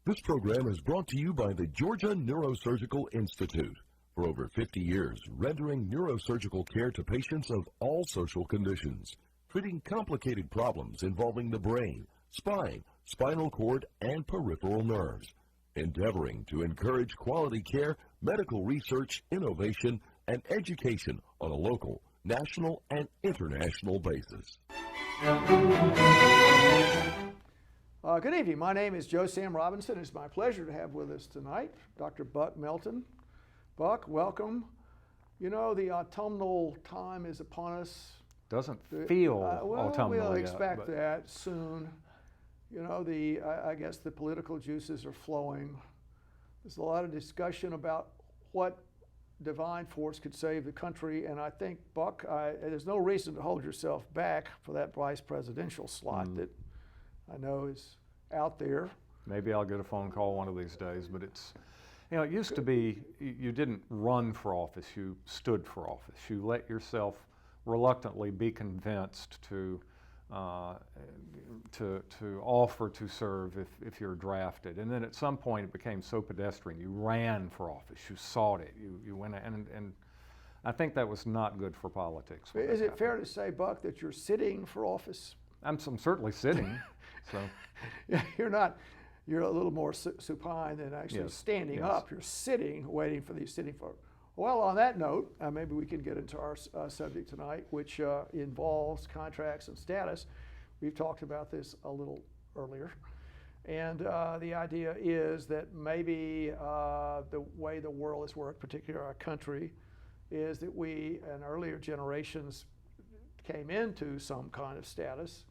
This program is brought to you by the Georgia Neurosurgical Institute. For over 50 years, rendering neurosurgical care to patients of all social conditions, treating complicated problems involving the brain, spine, spinal cord, and peripheral nerves, endeavoring to encourage quality care, medical research, innovation, and education on a local, national, and international basis. Good evening. My name is Joe Sam Robinson. It's my pleasure to have with us tonight Dr. Buck Melton. Buck, welcome. You know, the autumnal time is upon us. Doesn't feel autumnal we'll yet, expect that soon. You know, I guess the political juices are flowing. There's a lot of discussion about what divine force could save the country, and I think, Buck, there's no reason to hold yourself back for that vice presidential slot that I know is out there. Maybe I'll get a phone call one of these days, but it's, you know, it used to be you didn't run for office, you stood for office. You let yourself reluctantly be convinced to offer to serve if you're drafted. And then at some point it became so pedestrian. You ran for office, you sought it, you went, and I think that was not good for politics. Is it fair to say, Buck, that you're sitting for office? I'm certainly sitting. So yeah, you're a little more supine than actually standing up. You're sitting, waiting for these sitting for. Well, on that note, maybe we can get into our subject tonight, which involves contracts and status. We've talked about this a little earlier. And the idea is that maybe the way the world has worked, particularly our country, is that we and earlier generations came into some kind of status,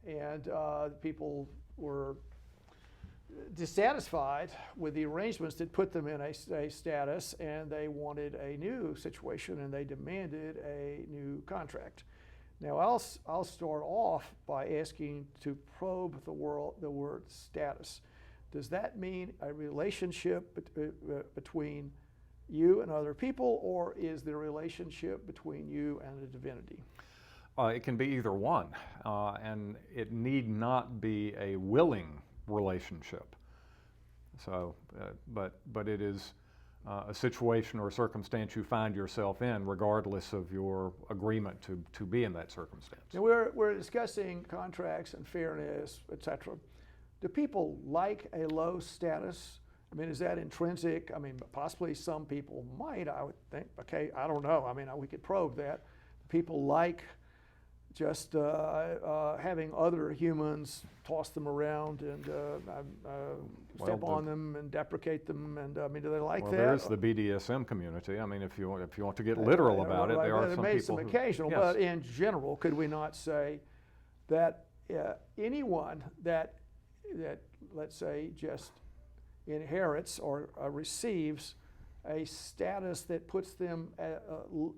and people were dissatisfied with the arrangements that put them in a status, and they wanted a new situation, and they demanded a new contract. Now, I'll start off by asking to probe the word status. Does that mean a relationship between you and other people, or is the relationship between you and a divinity? It can be either one, and it need not be a willing relationship. So, but it is a situation or a circumstance you find yourself in, regardless of your agreement to be in that circumstance. Now we're discussing contracts and fairness, etc. Do people like a low status? I mean, is that intrinsic? I mean, possibly some people might, I would think. Okay, I don't know. I mean, we could probe that. People like just having other humans toss them around and step on them and deprecate them, and I mean, do they like that? Well, there's the BDSM community. I mean, if you want to get literal about it, there are some people some occasional, yes. But in general, could we not say that anyone that let's say just inherits or receives a status that puts them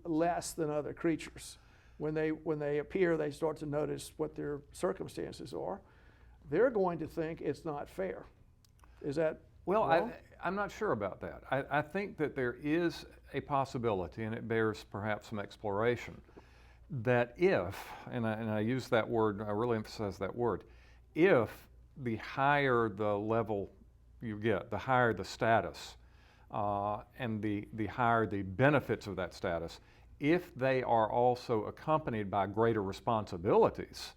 less than other creatures? When they appear, they start to notice what their circumstances are. They're going to think it's not fair. Is that wrong? I'm not sure about that. I think that there is a possibility, and it bears perhaps some exploration, that if, and I use that word, I really emphasize that word, if the higher the level you get, the higher the status, and the higher the benefits of that status, if they are also accompanied by greater responsibilities,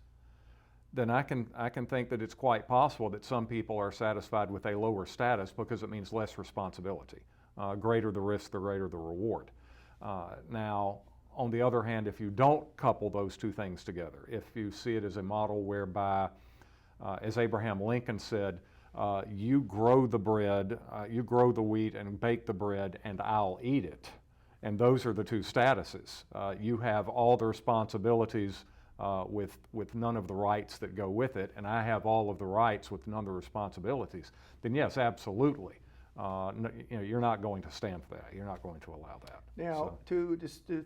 then I can think that it's quite possible that some people are satisfied with a lower status because it means less responsibility. Greater the risk, the greater the reward. Now, on the other hand, if you don't couple those two things together, if you see it as a model whereby, as Abraham Lincoln said, you grow the bread, you grow the wheat and bake the bread, and I'll eat it. And those are the two statuses. You have all the responsibilities with none of the rights that go with it, and I have all of the rights with none of the responsibilities. Then yes, absolutely. You're not going to stand for that. You're not going to allow that. Now, to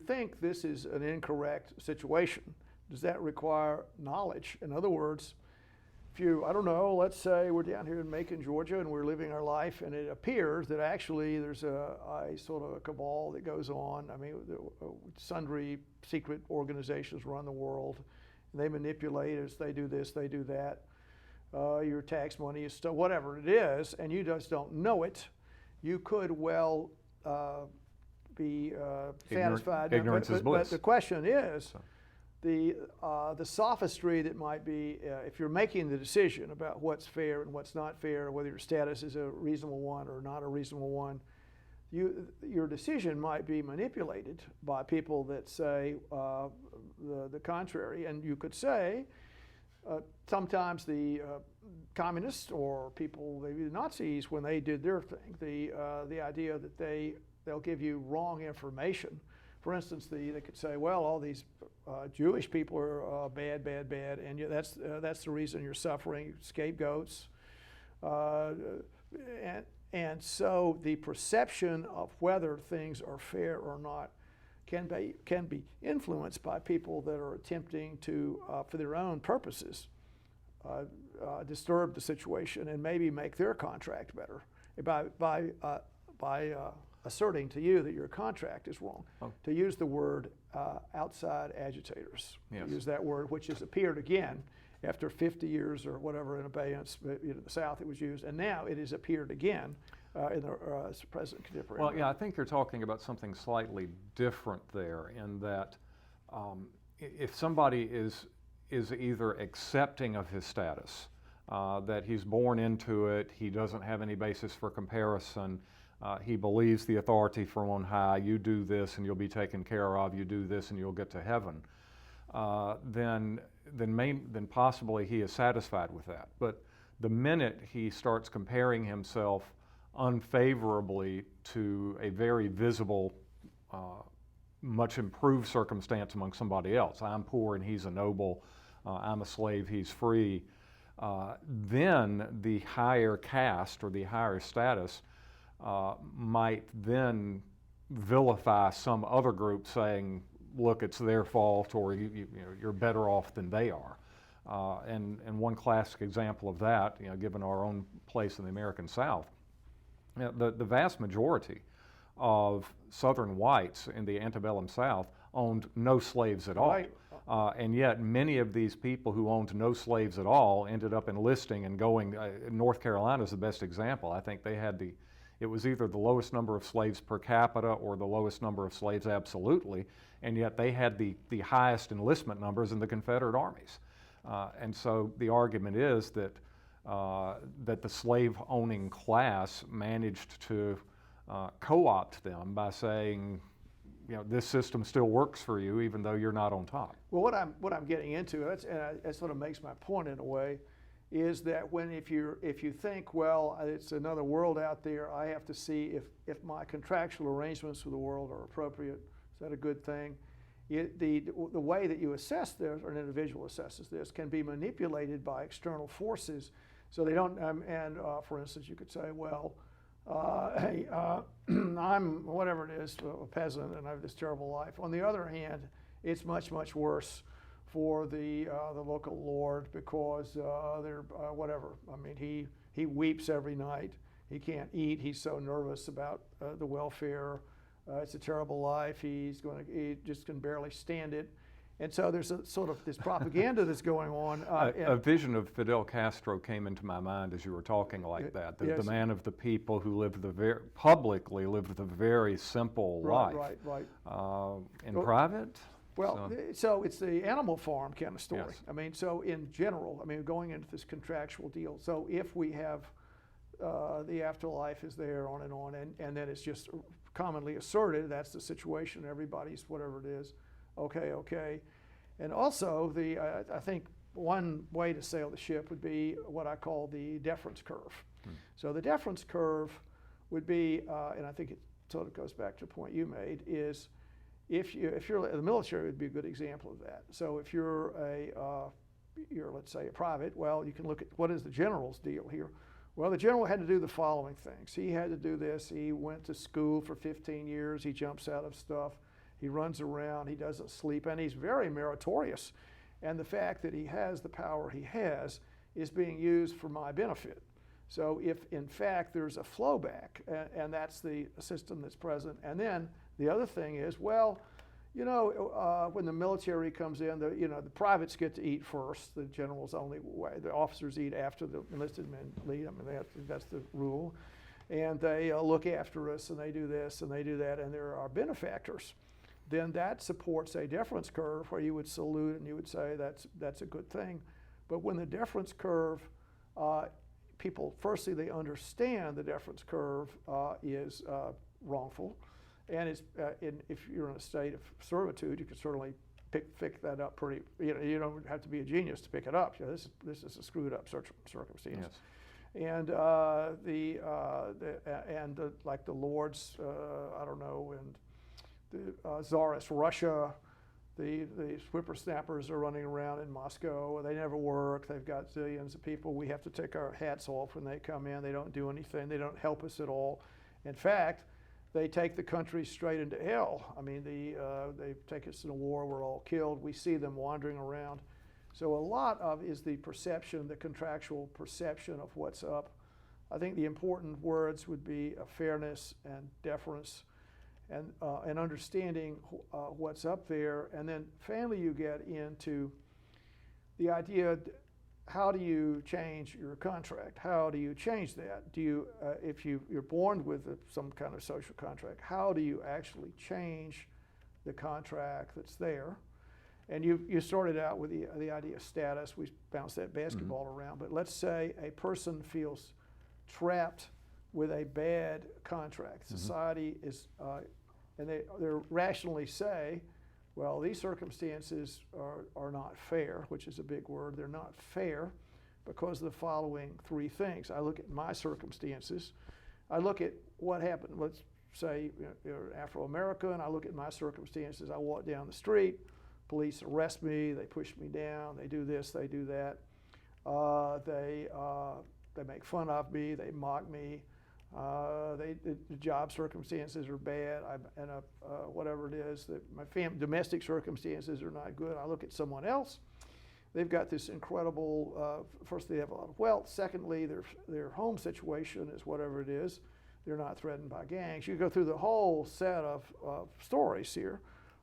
think this is an incorrect situation, does that require knowledge? In other words, I don't know, let's say we're down here in Macon, Georgia, and we're living our life, and it appears that actually there's a sort of a cabal that goes on. I mean, sundry secret organizations run the world, and they manipulate us, they do this, they do that. your tax money is still whatever it is, and you just don't know it, you could well be satisfied. Ignorance is bliss. But the question is, the sophistry that might be, if you're making the decision about what's fair and what's not fair, whether your status is a reasonable one or not a reasonable one, your decision might be manipulated by people that say the contrary. And you could say, sometimes the communists or people, maybe the Nazis, when they did their thing, the idea that they'll give you wrong information. For instance, they could say, well, all these Jewish people are bad, bad, bad, and that's the reason you're suffering, scapegoats. And so the perception of whether things are fair or not can be influenced by people that are attempting to, for their own purposes, disturb the situation and maybe make their contract better by asserting to you that your contract is wrong. Oh. To use the word outside agitators, Yes. to use that word, which has appeared again after 50 years or whatever in abeyance. In the South it was used, and now it has appeared again in the present contemporary. Well, yeah, I think you're talking about something slightly different there, in that if somebody is either accepting of his status, that he's born into it, he doesn't have any basis for comparison, he believes the authority from on high, you do this and you'll be taken care of, you do this and you'll get to heaven, then possibly he is satisfied with that. But the minute he starts comparing himself unfavorably to a very visible, much improved circumstance among somebody else, I'm poor and he's a noble, I'm a slave, he's free, then the higher caste or the higher status might then vilify some other group, saying, look, it's their fault, or you're better off than they are. And one classic example of that, given our own place in the American South, the vast majority of Southern whites in the antebellum South owned no slaves at all. Right. And yet many of these people who owned no slaves at all ended up enlisting and going. North Carolina is the best example. I think they had it was either the lowest number of slaves per capita or the lowest number of slaves absolutely, and yet they had the highest enlistment numbers in the Confederate armies. And so the argument is that the slave-owning class managed to co-opt them by saying, this system still works for you even though you're not on top. Well, what I'm getting into, that sort of makes my point in a way, is that if you think, well, it's another world out there, I have to see if my contractual arrangements with the world are appropriate. Is that a good thing? The way that you assess this, or an individual assesses this, can be manipulated by external forces. So they don't, for instance, you could say, well, hey, I'm whatever it is, a peasant, and I have this terrible life. On the other hand, it's much, much worse for the local lord, because they're whatever. I mean, he weeps every night. He can't eat. He's so nervous about the welfare. It's a terrible life. He just can barely stand it. And so there's a sort of this propaganda that's going on. A vision of Fidel Castro came into my mind as you were talking like that. Yes. The man of the people who publicly lived the very simple life. Right. In private? Well, so it's the Animal Farm kind of story. Yes. I mean, so in general, going into this contractual deal, so if we have the afterlife is there, on, and then it's just commonly asserted, that's the situation, everybody's whatever it is, okay. And also, I think one way to sail the ship would be what I call the deference curve. So the deference curve would be, and I think it sort of goes back to a point you made, is if you're the military would be a good example of that. So if you're let's say a private, well, you can look at what is the general's deal here. Well, the general had to do the following things. He had to do this. He went to school for 15 years. He jumps out of stuff. He runs around. He doesn't sleep, and he's very meritorious. And the fact that he has the power he has is being used for my benefit. So if in fact there's a flowback, and that's the system that's present, and then the other thing is, well, When the military comes in, the privates get to eat first. The general's only way. The officers eat after the enlisted men leave. I mean, that's the rule. And they look after us, and they do this, and they do that, and they're our benefactors. Then that supports a deference curve where you would salute and you would say that's a good thing. But when the deference curve, people, firstly, they understand the deference curve is wrongful. And if you're in a state of servitude, you can certainly pick that up pretty. You don't have to be a genius to pick it up. This is a screwed up circumstance. Yes. And like the lords, I don't know, and the Tsarist Russia, the whippersnappers are running around in Moscow. They never work. They've got zillions of people. We have to take our hats off when they come in. They don't do anything. They don't help us at all. In fact, they take the country straight into hell. I mean, they take us in a war, we're all killed. We see them wandering around. So a lot of is the perception, the contractual perception of what's up. I think the important words would be fairness and deference and understanding what's up there. And then finally you get into the idea, how do you change your contract? How do you change that? Do you, if you're born with some kind of social contract, how do you actually change the contract that's there? And you started out with the idea of status. We bounced that basketball around. But let's say a person feels trapped with a bad contract. Society is, and they rationally say, well, these circumstances are not fair, which is a big word. They're not fair because of the following three things. I look at my circumstances. I look at what happened. Let's say you're Afro-American. I look at my circumstances. I walk down the street. Police arrest me. They push me down. They do this. They do that. They make fun of me. They mock me. The job circumstances are bad, and whatever it is, that my domestic circumstances are not good. I look at someone else. They've got this incredible. First, they have a lot of wealth. Secondly, their home situation is whatever it is. They're not threatened by gangs. You go through the whole set of stories here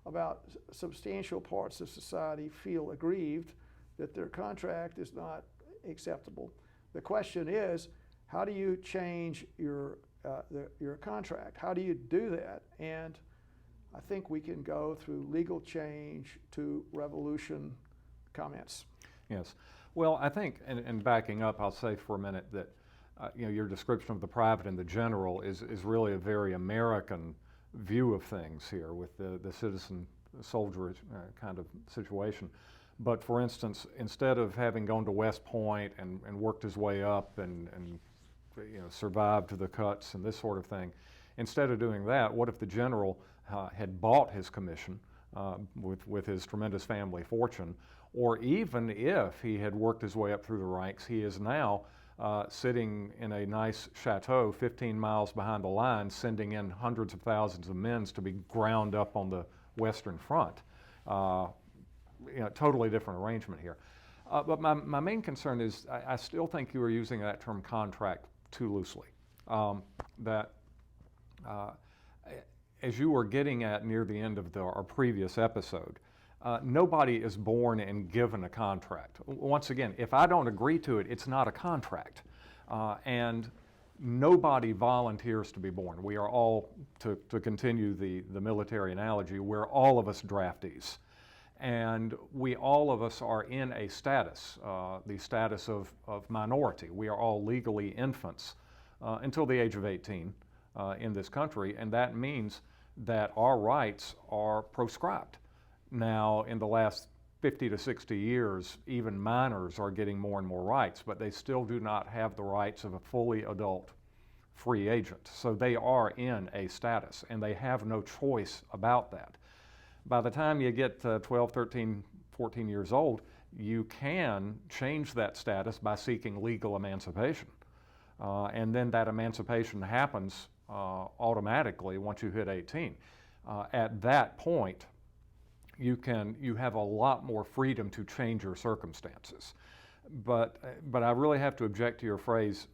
about substantial parts of society feel aggrieved that their contract is not acceptable. The question is, how do you change your contract? How do you do that? And I think we can go through legal change to revolution. Comments? Yes. Well, I think, and backing up, I'll say for a minute that your description of the private and the general is really a very American view of things here with the citizen soldier kind of situation. But for instance, instead of having gone to West Point and worked his way up and survived the cuts and this sort of thing, instead of doing that, what if the general had bought his commission with his tremendous family fortune, or even if he had worked his way up through the ranks, he is now sitting in a nice chateau 15 miles behind the line, sending in hundreds of thousands of men to be ground up on the Western Front. Totally different arrangement here. But my main concern is I still think you are using that term contract too loosely. As you were getting at near the end of our previous episode, nobody is born and given a contract. Once again, if I don't agree to it, it's not a contract. And nobody volunteers to be born. We are all, to continue the military analogy, we're all of us draftees. And we all of us are in a status, the status of minority. We are all legally infants until the age of 18 in this country, and that means that our rights are proscribed. Now, in the last 50 to 60 years, even minors are getting more and more rights, but they still do not have the rights of a fully adult free agent. So they are in a status, and they have no choice about that. By the time you get 12, 13, 14 years old, you can change that status by seeking legal emancipation. And then that emancipation happens automatically once you hit 18. At that point, you have a lot more freedom to change your circumstances. But I really have to object to your phrase,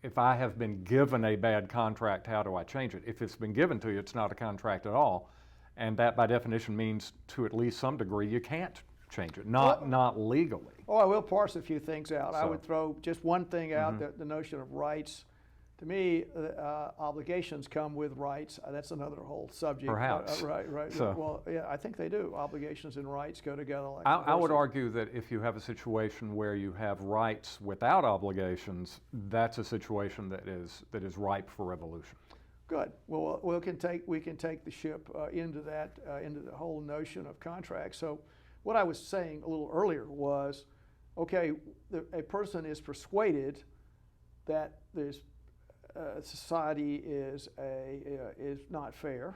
if I have been given a bad contract, how do I change it? If it's been given to you, it's not a contract at all. And that by definition means to at least some degree you can't change it, not legally. Oh, I will parse a few things out. So, I would throw just one thing out, the notion of rights. To me, obligations come with rights. That's another whole subject. Perhaps. Right. So, well, yeah, I think they do. Obligations and rights go together. Like I would argue that if you have a situation where you have rights without obligations, that's a situation that is ripe for revolution. Good. Well, we can take the ship into the whole notion of contracts. So, what I was saying a little earlier was, okay, a person is persuaded that there's society is not fair.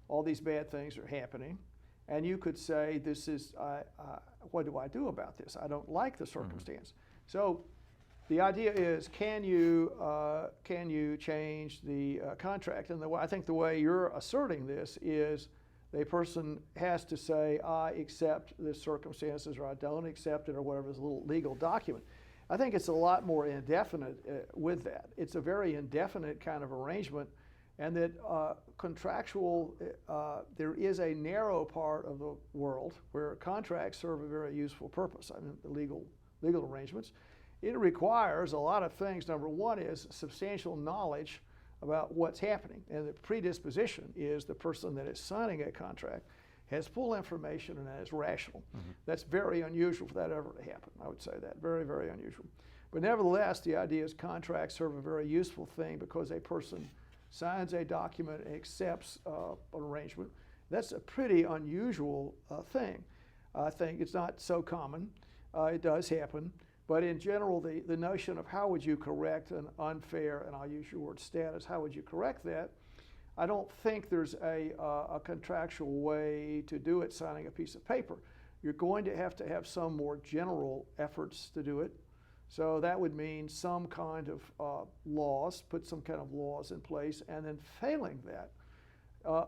All these bad things are happening, and you could say, "This is what do I do about this? I don't like the circumstance." So, the idea is, can you change the contract? And I think the way you're asserting this is, the person has to say, "I accept the circumstances," or "I don't accept it," or whatever is a little legal document. I think it's a lot more indefinite with that. It's a very indefinite kind of arrangement, and that contractual, there is a narrow part of the world where contracts serve a very useful purpose. I mean, the legal arrangements. It requires a lot of things. Number one is substantial knowledge about what's happening, and the predisposition is the person that is signing a contract has full information and is rational. That's very unusual for that ever to happen. I would say that, very, very unusual. But nevertheless, the idea is contracts serve a very useful thing because a person signs a document and accepts an arrangement. That's a pretty unusual thing. I think it's not so common. It does happen. But in general, the notion of how would you correct an unfair, and I'll use your word status, how would you correct that? I don't think there's a contractual way to do it, signing a piece of paper. You're going to have some more general efforts to do it. So that would mean some kind of laws, put some kind of laws in place, and then failing that,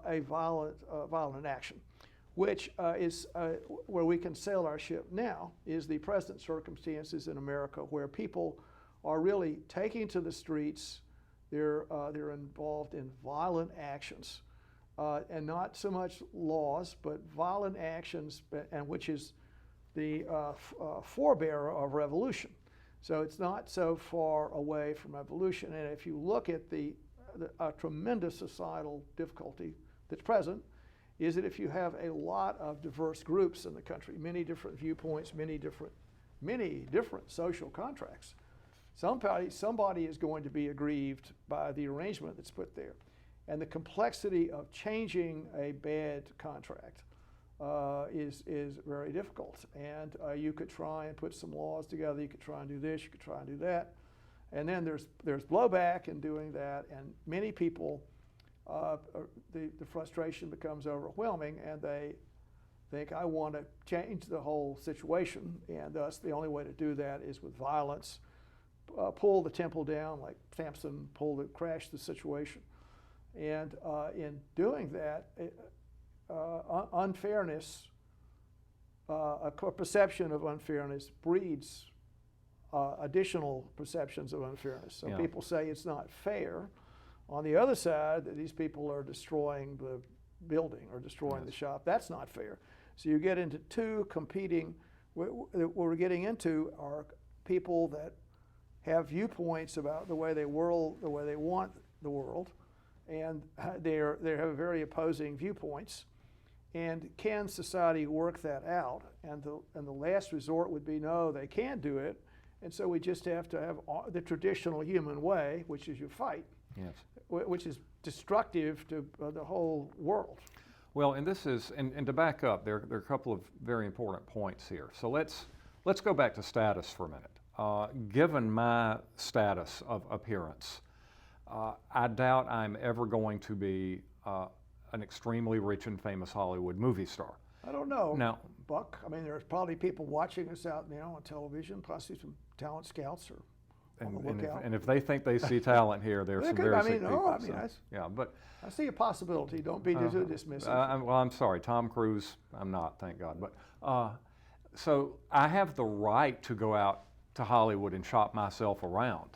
a violent action, which is where we can sail our ship now, is the present circumstances in America where people are really taking to the streets. They're involved in violent actions, and not so much laws, but violent actions, and which is the forebearer of revolution. So it's not so far away from revolution. And if you look at the tremendous societal difficulty that's present, is that if you have a lot of diverse groups in the country, many different viewpoints, many different social contracts, somebody is going to be aggrieved by the arrangement that's put there. And the complexity of changing a bad contract is very difficult. And you could try and put some laws together. You could try and do this, you could try and do that. And then there's blowback in doing that. And many people, the frustration becomes overwhelming, and they think, I want to change the whole situation. And thus the only way to do that is with violence. Pull the temple down, like Samson crashed the situation. And in doing that, unfairness, a perception of unfairness breeds additional perceptions of unfairness. So people say it's not fair. On the other side, that these people are destroying the building or destroying the shop. That's not fair. So you get into two competing, what we're getting into are people that have viewpoints about the way they want the world, and they have very opposing viewpoints. And can society work that out? And the last resort would be, no, they can't do it. And so we just have to have the traditional human way, which is you fight, which is destructive to the whole world. Well, and this is, and to back up, there are a couple of very important points here. So let's go back to status for a minute. Given my status of appearance, I doubt I'm ever going to be an extremely rich and famous Hollywood movie star. I don't know, now, Buck. I mean, there's probably people watching us out now on television, possibly some talent scouts or on the lookout. And if they think they see talent here, there's some very sick people. But I see a possibility. Don't be too dismissive. Well, I'm sorry, Tom Cruise. I'm not, thank God. But so I have the right to go out to Hollywood and shop myself around.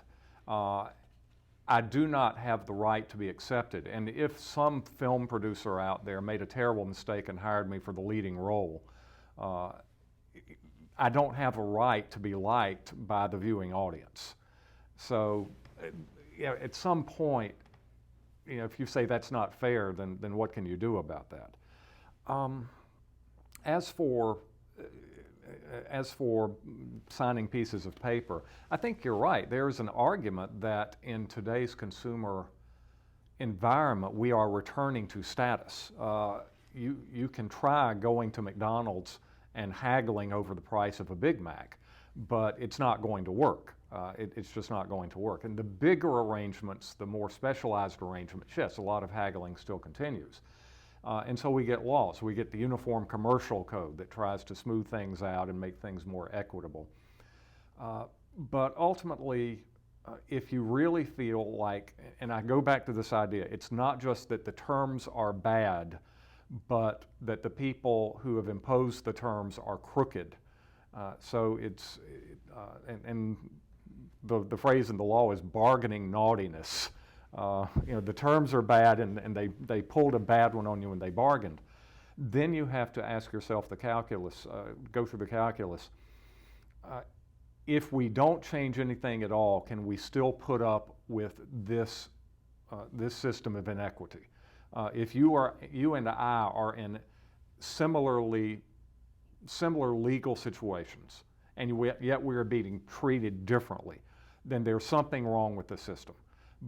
I do not have the right to be accepted. And if some film producer out there made a terrible mistake and hired me for the leading role, I don't have a right to be liked by the viewing audience. So, at some point, if you say that's not fair, then what can you do about that? As for signing pieces of paper, I think you're right. There's an argument that in today's consumer environment, we are returning to status. You can try going to McDonald's and haggling over the price of a Big Mac, but it's not going to work. It's just not going to work. And the bigger arrangements, the more specialized arrangements, yes, a lot of haggling still continues. And so we get laws. We get the Uniform Commercial Code that tries to smooth things out and make things more equitable. But ultimately, if you really feel like, and I go back to this idea, it's not just that the terms are bad, but that the people who have imposed the terms are crooked. So it's, and the phrase in the law is bargaining naughtiness. The terms are bad and they pulled a bad one on you when they bargained. Then you have to ask yourself the calculus, go through the calculus. If we don't change anything at all, can we still put up with this system of inequity? If you and I are in similar legal situations, and yet we are being treated differently, then there's something wrong with the system.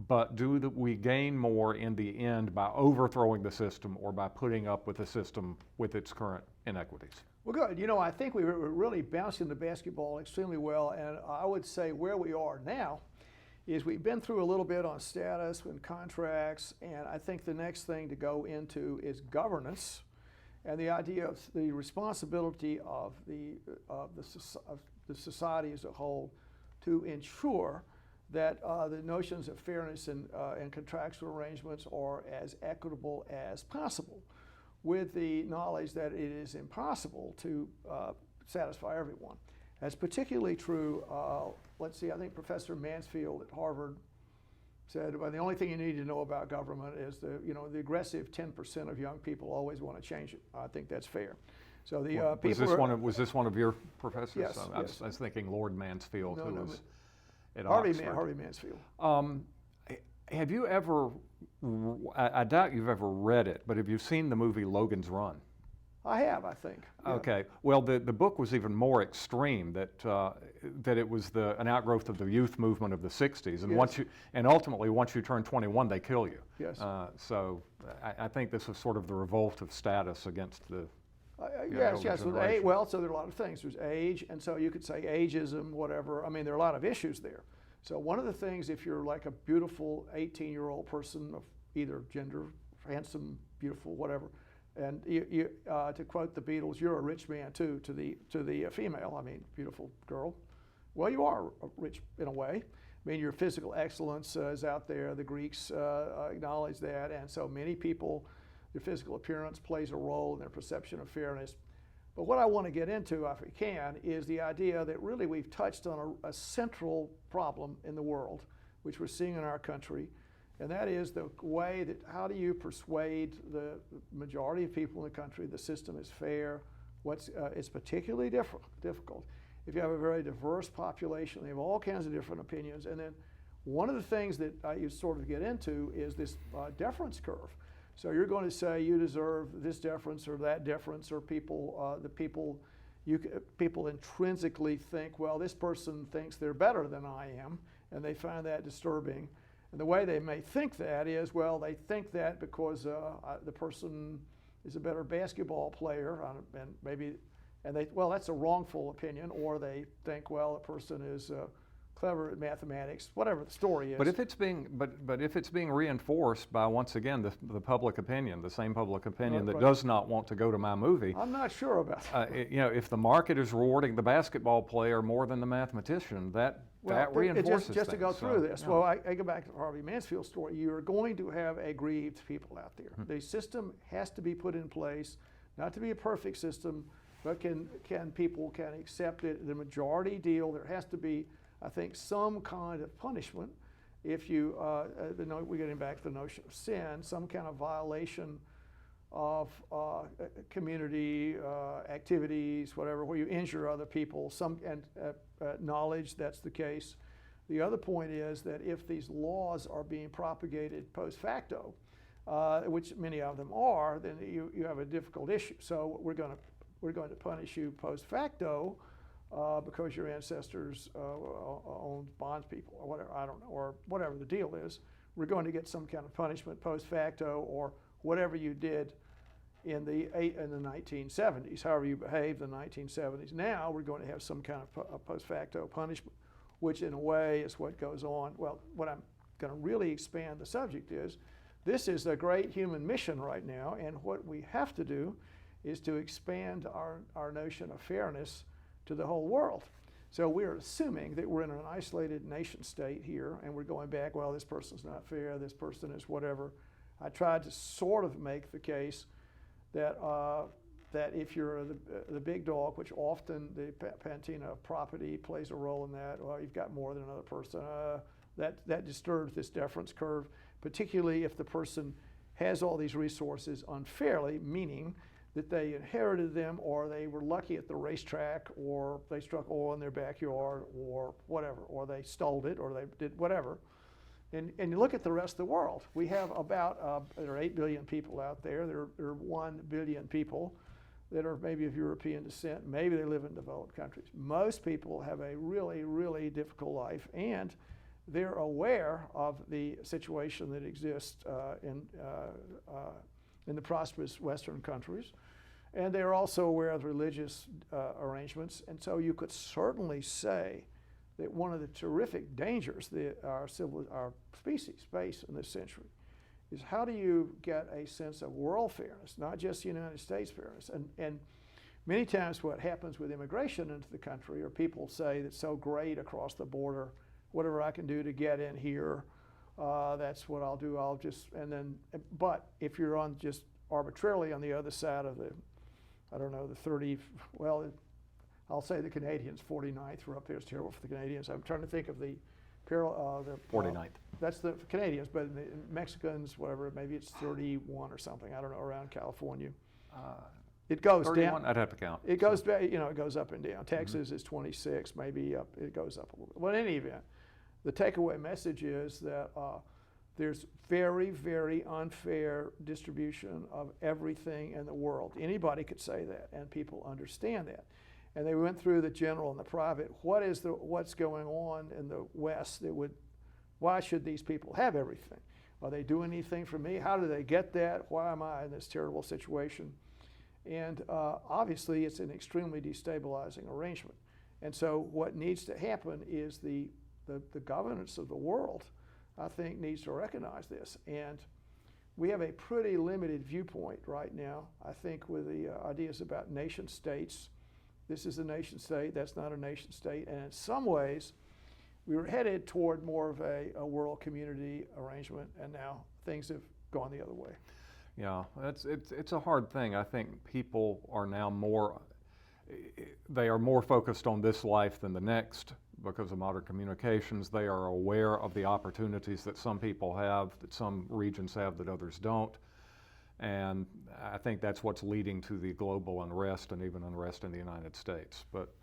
But do we gain more in the end by overthrowing the system or by putting up with the system with its current inequities? Well, good. I think we were really bouncing the basketball extremely well, and I would say where we are now is we've been through a little bit on status and contracts, and I think the next thing to go into is governance and the idea of the responsibility of the society as a whole to ensure that the notions of fairness and contractual arrangements are as equitable as possible, with the knowledge that it is impossible to satisfy everyone. That's particularly true, let's see, I think Professor Mansfield at Harvard said, well, the only thing you need to know about government is the aggressive 10% of young people always want to change it. I think that's fair. So the was this one of your professors? Yes, I yes. Was thinking Lord Mansfield, who was at Harvey Oxford. Mansfield. Have you ever, I doubt you've ever read it, but have you seen the movie Logan's Run? I have, I think. Yeah. Okay. Well, the book was even more extreme, that it was an outgrowth of the youth movement of the 60s. And Yes. ultimately, once you turn 21, they kill you. Yes. So I think this was sort of the revolt of status against the Yes. generation. Well, so there are a lot of things. There's age, and so you could say ageism, whatever. I mean, there are a lot of issues there. So one of the things, if you're like a beautiful 18-year-old person of either gender, handsome, beautiful, whatever, and to quote the Beatles, you're a rich man too, to the female. I mean, beautiful girl. Well, you are rich in a way. I mean, your physical excellence is out there. The Greeks acknowledge that, and so many people, their physical appearance plays a role in their perception of fairness. But what I want to get into, if we can, is the idea that really we've touched on a central problem in the world, which we're seeing in our country, and that is the way that how do you persuade the majority of people in the country the system is fair? It's particularly difficult if you have a very diverse population. They have all kinds of different opinions, and then one of the things that you sort of get into is this deference curve. So you're going to say you deserve this deference or that deference, or people intrinsically think, well, this person thinks they're better than I am, and they find that disturbing. And the way they may think that is, well, they think that because the person is a better basketball player, well, that's a wrongful opinion, or they think, well, the person is clever at mathematics, whatever the story is. But if it's being reinforced by, once again, the public opinion, the same public opinion that does not want to go to my movie, I'm not sure about that. If the market is rewarding the basketball player more than the mathematician, that reinforces just to go things. through this. Well, I go back to the Harvey Mansfield story. You're going to have aggrieved people out there. The system has to be put in place, not to be a perfect system, but people can accept it. The majority deal. There has to be, I think, some kind of punishment if you, we're getting back to the notion of sin, some kind of violation of community activities, whatever, where you injure other people, and knowledge that's the case. The other point is that if these laws are being propagated post facto, which many of them are, then you have a difficult issue. So we're going to punish you post facto because your ancestors owned bondspeople or whatever, I don't know, or whatever the deal is. We're going to get some kind of punishment post facto, or whatever you did in the 1970s, however you behaved in the 1970s. Now we're going to have some kind of post facto punishment, which in a way is what goes on. Well, what I'm going to really expand the subject is, this is a great human mission right now, and what we have to do is to expand our notion of fairness to the whole world. So we're assuming that we're in an isolated nation state here, and we're going back, well, this person's not fair, this person is whatever. I tried to sort of make the case that that if you're the big dog, which often the patina of property plays a role in that, well, you've got more than another person, that disturbs this deference curve, particularly if the person has all these resources unfairly, meaning that they inherited them, or they were lucky at the racetrack, or they struck oil in their backyard, or whatever, or they stole it, or they did whatever. And you look at the rest of the world. We have about, there are 8 billion people out there. There are 1 billion people that are maybe of European descent. Maybe they live in developed countries. Most people have a really, really difficult life, and they're aware of the situation that exists in the prosperous Western countries. And they're also aware of religious arrangements. And so you could certainly say that one of the terrific dangers that our species face in this century is, how do you get a sense of world fairness, not just United States fairness? And many times what happens with immigration into the country, or people say that's so great across the border, whatever I can do to get in here, that's what I'll do. But if you're on just arbitrarily on the other side of the, I don't know, the 30, well, I'll say the Canadians, 49th, we're up there, it's terrible for the Canadians. I'm trying to think of the 49th. That's the Canadians, but the Mexicans, whatever, maybe it's 31 or something, I don't know, around California. It goes 31, down. I'd have to count. It goes back, it goes up and down. Texas is 26, maybe up, it goes up a little bit. Well, in any event, the takeaway message is that there's very, very unfair distribution of everything in the world. Anybody could say that, and people understand that. And they went through the general and the private. What's going on in the West that why should these people have everything? Are they doing anything for me? How do they get that? Why am I in this terrible situation? And obviously, it's an extremely destabilizing arrangement. And so what needs to happen is the governance of the world, I think, needs to recognize this. And we have a pretty limited viewpoint right now, I think, with the ideas about nation states. This is a nation state, that's not a nation state. And in some ways, we were headed toward more of a world community arrangement, and now things have gone the other way. Yeah, it's a hard thing. I think people are now they are more focused on this life than the next because of modern communications. They are aware of the opportunities that some people have, that some regions have that others don't. And I think that's what's leading to the global unrest and even unrest in the United States. But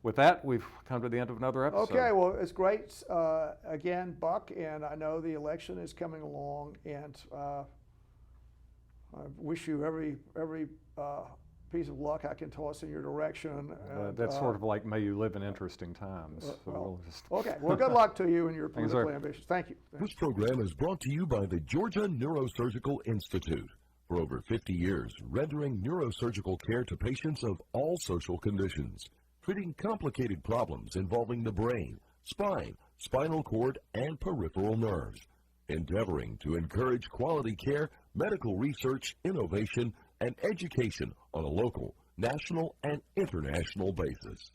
with that, we've come to the end of another episode. Okay, well, it's great. Again, Buck, and I know the election is coming along, and I wish you every piece of luck I can toss in your direction. That's sort of like, may you live in interesting times. Okay, well, good luck to you and your political ambitions. Thank you. This program is brought to you by the Georgia Neurosurgical Institute. For over 50 years, rendering neurosurgical care to patients of all social conditions, treating complicated problems involving the brain, spine, spinal cord, and peripheral nerves, endeavoring to encourage quality care, medical research, innovation, and education on a local, national, and international basis.